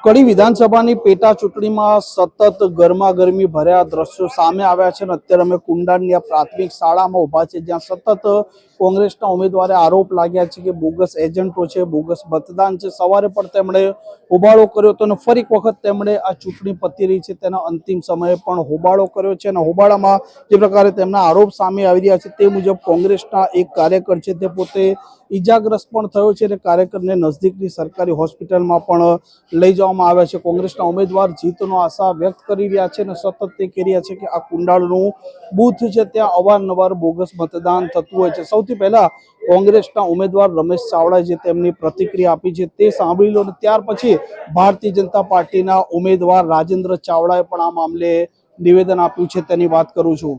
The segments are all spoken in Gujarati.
કડી વિધાનસભાની પેટા ચૂંટણીમાં સતત ગરમાગરમી ભર્યા દ્રશ્યો સામે આવ્યા છે અને અત્યારે અમે કુંડાળની આ પ્રાથમિક શાળામાં ઊભા છે, જ્યાં સતત કોંગ્રેસના ઉમેદવારે આરોપ લાગ્યા છે કે બોગસ એજન્ટો છે, બોગસ મતદાન છે. સવારે પણ તેમણે હોબાળો કર્યો હતો અને ફરી એક વખત તેમણે આ ચૂંટણી પતી રહી છે તેના અંતિમ સમયે પણ હોબાળો કર્યો છે અને હોબાળામાં જે પ્રકારે તેમના આરોપ સામે આવી રહ્યા છે તે મુજબ કોંગ્રેસના એક કાર્યકર છે તે પોતે ઈજાગ્રસ્ત પણ થયો છે અને કાર્યકરને નજદીકની સરકારી હોસ્પિટલમાં પણ લઈ જવામાં આવ્યા છે. કોંગ્રેસના ઉમેદવાર જીતનો આશા વ્યક્ત કરી રહ્યા છે અને સતત તે કહી રહ્યા છે કે આ કુંડાળનું બૂથ છે ત્યાં અવારનવાર બોગસ મતદાન થતું હોય છે. સૌથી પહેલા કોંગ્રેસના ઉમેદવાર રમેશ ચાવડા જે તેમની પ્રતિક્રિયા આપી છે તે સાંભળી લો અને ત્યાર પછી ભારતીય જનતા પાર્ટીના ઉમેદવાર રાજેન્દ્ર ચાવડાએ પણ આ મામલે નિવેદન આપ્યું છે તેની વાત કરું છું.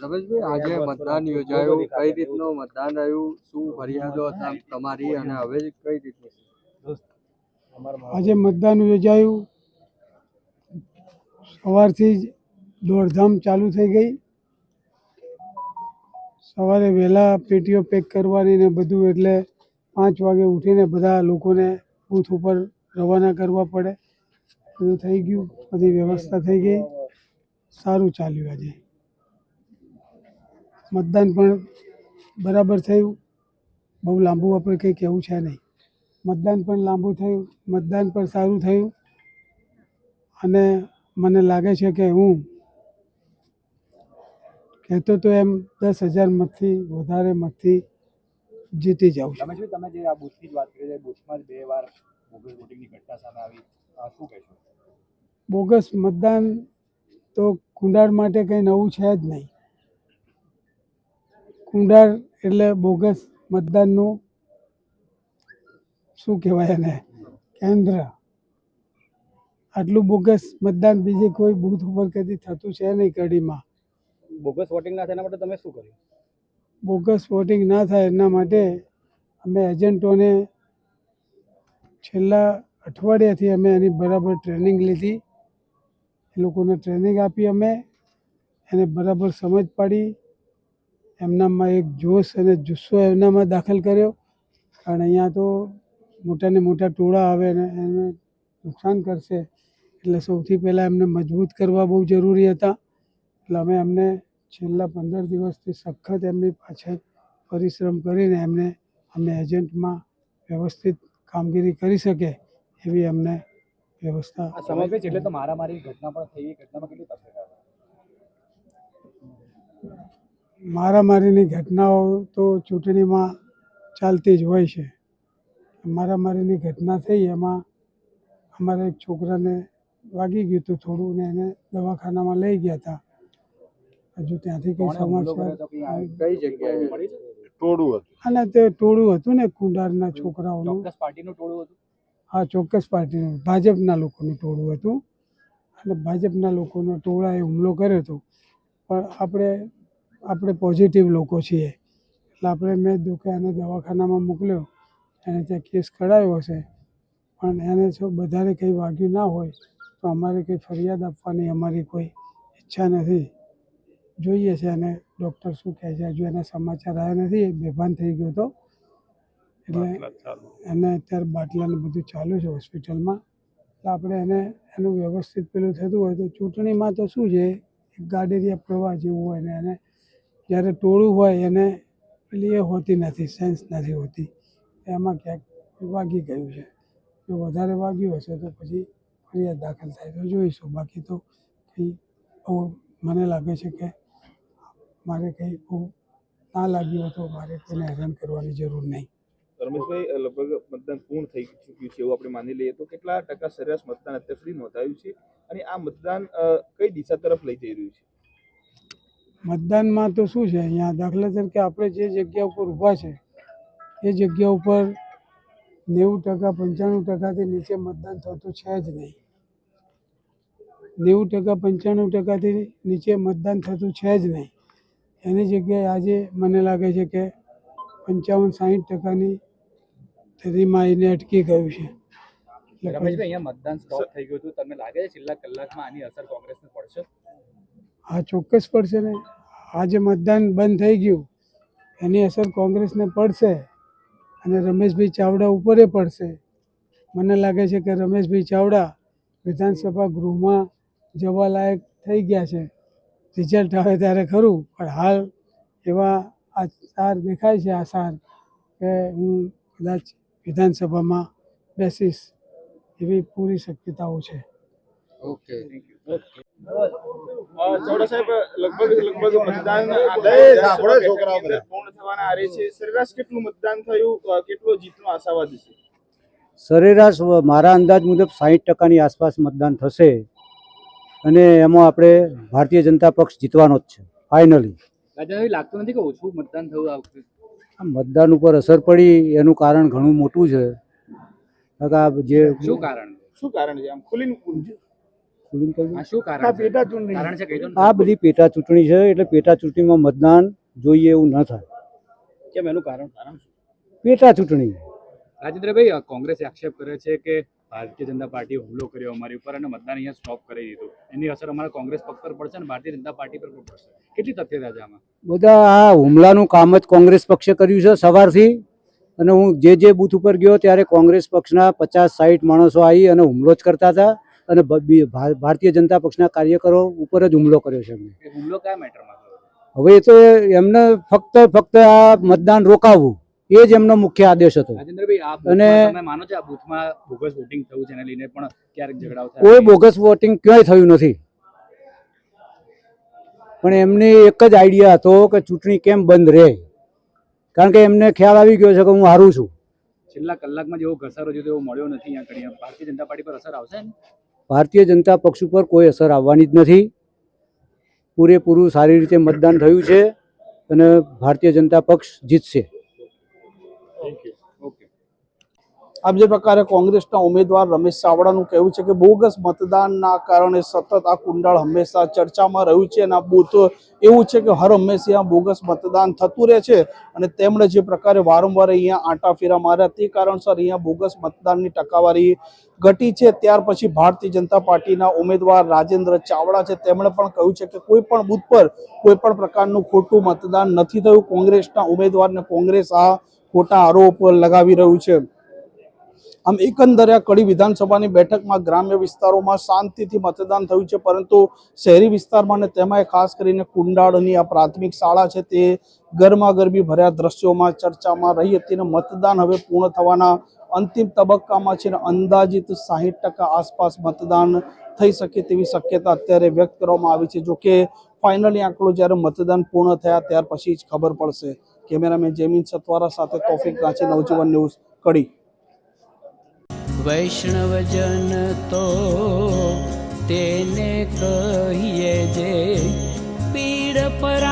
રમેશભાઈ, આજે મતદાન યોજાયું, કઈ રીતનું મતદાન રહ્યું, શું ફરિયાદો હતા તમારી અને હવે કઈ રીતની? આજે મતદાન યોજાયું, સવારથી જ દોડધામ ચાલુ થઈ ગઈ. સવારે વહેલા પેટીઓ પેક કરવાની ને બધું, એટલે 5 વાગે ઉઠીને બધા લોકોને બૂથ ઉપર રવાના કરવા પડે. બધું થઈ ગયું, બધી વ્યવસ્થા થઈ ગઈ, સારું ચાલ્યું. આજે મતદાન પણ બરાબર થયું, બહુ લાંબુ આપણે કંઈ કહેવું છે નહીં. મતદાન પણ લાંબુ થયું, મતદાન પણ સારું થયું અને મને લાગે છે કે હું કહેતો તો એમ 10,000 મતથી વધારે મતથી જીતી જાઉં છું. રમેશભાઈ, તમે જે આ બૂથની જ વાત કરી છે, બૂથમાં જ 2 વાર બોગસ વોટિંગની ઘટના સામે આવી, શું કહેશો? બોગસ મતદાન તો કુંડાળ માટે કંઈ નવું છે જ નહીં. કુંડાળ એટલે બોગસ મતદાનનું શું કહેવાય એને, કેન્દ્ર. આટલું બોગસ મતદાન બીજે કોઈ બૂથ ઉપર કદી થતું છે નહીં કડીમાં. બોગસ વોટિંગ ના થાય એના માટે તમે શું કર્યું? બોગસ વોટિંગ ના થાય એના માટે અમે એજન્ટોને છેલ્લા અઠવાડિયાથી અમે એની બરાબર ટ્રેનિંગ લીધી. એ લોકોને ટ્રેનિંગ આપી, અમે એને બરાબર સમજ પાડી, એમનામાં એક જોશ અને જુસ્સો એમનામાં દાખલ કર્યો. કારણ અહીંયા તો મોટાને મોટા ટોળા આવે ને એને નુકસાન કરશે, એટલે સૌથી પહેલાં એમને મજબૂત કરવા બહુ જરૂરી હતા. એટલે અમે એમને છેલ્લા 15 દિવસથી સખત એમની પાછળ પરિશ્રમ કરીને એમને અમે એજન્ટમાં વ્યવસ્થિત કામગીરી કરી શકે એવી અમને વ્યવસ્થા. સમજ એટલે તો મારામારી ઘટના પણ થઈ, ઘટનામાં કેટલી તકલીફ આવે? મારામારીની ઘટનાઓ તો ચૂંટણીમાં ચાલતી જ હોય છે. મારામારીની ઘટના થઈ એમાં અમારા એક છોકરાને વાગી ગયું હતું થોડું ને એને દવાખાનામાં લઈ ગયા હતા. હજુ ત્યાંથી કંઈ સમાચાર. કઈ જગ્યાએ ટોળું હતું? અને તે ટોળું હતું ને કુંડારના છોકરાઓનું. ચોક્કસ પાર્ટીનું ટોળું હતું? હા, ચોક્કસ પાર્ટીનું, ભાજપના લોકોનું ટોળું હતું અને ભાજપના લોકોનો ટોળાએ હુમલો કર્યો હતો. પણ આપણે પોઝિટિવ લોકો છીએ એટલે આપણે મેં એને દવાખાનામાં મોકલ્યો, એને ત્યાં કેસ કઢાયો હશે, પણ એને જો વધારે કંઈ વાગ્યું ના હોય તો અમારે કંઈ ફરિયાદ આપવાની અમારી કોઈ ઈચ્છા નથી. જોઈએ છે અને ડૉક્ટર શું કહે છે, હજુ એના સમાચાર આવ્યા નથી. એ બેભાન થઈ ગયો હતો એટલે એને અત્યારે બાટલાને બધું ચાલુ છે હોસ્પિટલમાં. એટલે આપણે એનું વ્યવસ્થિત પેલું થતું હોય તો ચૂંટણીમાં તો શું છે, એક ગાડેરિયા પ્રવાહ જેવું હોય ને એને જ્યારે ટોળું હોય એને પેલી એ હોતી નથી, સેન્સ નથી હોતી. એમાં ક્યાંક વાગી ગયું છે. જો વધારે વાગ્યું હશે તો પછી ફરિયાદ દાખલ થાય તો જોઈશું. બાકી તો કંઈ બહુ મને લાગે છે કે મારે કંઈ બહુ ના લાગ્યું તો મારે કોઈને હેરાન કરવાની જરૂર નહીં. રમેશભાઈ, લગભગ મતદાન પૂર્ણ થઈ ચૂક્યું છે એવું આપણે માની લઈએ તો કેટલા ટકા સરેરાશ મતદાન અત્યાર સુધી નોંધાયું છે અને આ મતદાન કઈ દિશા તરફ લઈ જઈ રહ્યું છે? મતદાનમાં તો શું છે, અહીંયા દાખલા તરીકે આપણે જે જગ્યા ઉપર ઊભા છે એ જગ્યા ઉપર 90% 95%થી નીચે મતદાન થતું છે જ નહીં. 90% 95%થી નીચે મતદાન થતું છે જ નહીં. એની જગ્યાએ આજે મને લાગે છે કે 55-60%ની સ્થિતિમાં આવીને અટકી ગયું છે. રમેશભાઈ, અહીંયા મતદાન સ્ટોપ થઈ ગયું હતું, તમને લાગે છે છેલ્લા કલાકમાં આની અસર કોંગ્રેસને પડશે? હા, ચોક્કસ પડશે ને. આજે મતદાન બંધ થઈ ગયું એની અસર કોંગ્રેસને પડશે અને રમેશભાઈ ચાવડા ઉપરે પડશે. મને લાગે છે કે રમેશભાઈ ચાવડા વિધાનસભા ગૃહમાં જવા લાયક થઈ ગયા છે. રિઝલ્ટ આવે ત્યારે ખરું, પણ હાલ એવા આસાર દેખાય છે આસાર કે હું કદાચ વિધાનસભામાં બેસીશ એવી પૂરી શક્યતાઓ છે. ઓકે. ચાવડા સાહેબ, લગભગ મતદાન પૂર્ણ થવાના આરે છે. સરેરાશ કેટલું મતદાન થયું, કેટલો જીતનો આશાવાદ છે? સરેરાશ મારા અંદાજ મુજબ 60% આસપાસ મતદાન થશે અને એમાં આપણે ભારતીય જનતા પક્ષ જીતવાનો જ છે ફાઇનલી. લાગતું નથી કે ઓછું મતદાન થયું આ વખતે? આ મતદાન ઉપર અસર પડી એનું કારણ ઘણું મોટું છે. શું કારણ છે? આમ ખુલીને પૂછજો. શું કારણ છે કહી દો ને. આ બધી પેટા ચૂંટણી છે એટલે પેટા ચૂંટણીમાં મતદાન જોઈએ એવું ન થાય. કેમ, એનું કારણ? પેટા ચૂંટણી રાજેન્દ્રભાઈ, કોંગ્રેસે આક્ષેપ કરે છે કે ભારતીય જનતા પાર્ટીએ હુમલો કર્યો અમારી ઉપર અને મતદાન અહીંયા સ્ટોપ કરી દીધું. એની અસર અમારા કોંગ્રેસ પક્ષ પર પડશે અને ભારતીય જનતા પાર્ટી પર પણ પડશે. કેટલી તથ્યતા છે આમાં? બધા આ હુમલાનું કામ જ કોંગ્રેસ પક્ષે કર્યું છે સવારથી. અને હું જે બૂથ ઉપર ગયો ત્યારે કોંગ્રેસ પક્ષના 50-60 માણસો આવી અને હુમલો જ કરતા હતા અને ભારતીય જનતા પક્ષના કાર્યકરો ઉપર જ હુમલો કર્યો છે એમને. એ હુમલો કયા મેટરમાં થયો? હવે એ તો એમને ફક્ત આ મતદાન રોકાવવું એ જ એમનો મુખ્ય આદેશ હતો. રાજેન્દ્રભાઈ, આ અને તમે માનો છો આ બૂથમાં બોગસ વોટિંગ થયું છે એને લઈને પણ ક્યારેક ઝઘડાઓ થાય? કોઈ બોગસ વોટિંગ ક્યાંય થયું નથી, પણ એમને એક જ આઈડિયા હતો કે ચૂંટણી કેમ બંધ રહે, કારણ કે એમને ખ્યાલ આવી ગયો છે કે હું હારું છું. છેલ્લા કલાકમાં જેવો ઘસારો જોયો એવો મળ્યો નથી અહીંયા કરી. ભારતીય જનતા પાર્ટી પર અસર આવશે ને? ભારતીય જનતા પક્ષ ઉપર કોઈ અસર આવવાની જ નથી. પૂરેપૂરું સારી રીતે મતદાન થયું છે અને ભારતીય જનતા પક્ષ જીતશે. આપ જે પ્રકારે કોંગ્રેસના ઉમેદવાર રમેશ ચાવડાનું કહેવું છે કે બોગસ મતદાનના કારણે સતત આ કુંડાળ હંમેશા ચર્ચામાં રહ્યું છે અને આ બૂથ એવું છે કે હર હંમેશા બોગસ મતદાન થતું રહે છે અને તેમણે જે પ્રકારે વારંવાર અહીંયા આંટાફેરા માર્યા તે કારણસર અહીંયા બોગસ મતદાનની ટકાવારી ઘટી છે. ત્યાર પછી ભારતીય જનતા પાર્ટીના ઉમેદવાર રાજેન્દ્ર ચાવડા છે તેમણે પણ કહ્યું છે કે કોઈ પણ બૂથ પર કોઈ પણ પ્રકારનું ખોટું મતદાન નથી થયું. કોંગ્રેસના ઉમેદવારને કોંગ્રેસ આ ખોટા આરોપ લગાવી રહ્યું છે. આમ એકંદરે આ કડી વિધાનસભાની બેઠકમાં ગ્રામ્ય વિસ્તારોમાં શાંતિથી મતદાન થયું છે, પરંતુ શહેરી વિસ્તારમાં અને તેમાં ખાસ કરીને કુંડાળની આ પ્રાથમિક શાળા છે તે ગરમાગરમી ભર્યા દ્રશ્યોમાં ચર્ચામાં રહી હતી અને મતદાન હવે પૂર્ણ થવાના અંતિમ તબક્કામાં છે અને અંદાજિત 60% આસપાસ મતદાન થઈ શકે તેવી શક્યતા અત્યારે વ્યક્ત કરવામાં આવી છે. જોકે ફાઇનલી આંકડો જ્યારે મતદાન પૂર્ણ થયા ત્યાર પછી જ ખબર પડશે. કેમેરામેન જેમિન સતવારા સાથે તોફિક ગાંચી, નવજીવન ન્યૂઝ, કડી. વૈષ્ણવજન તો તેને કહીએ જે પીડ પર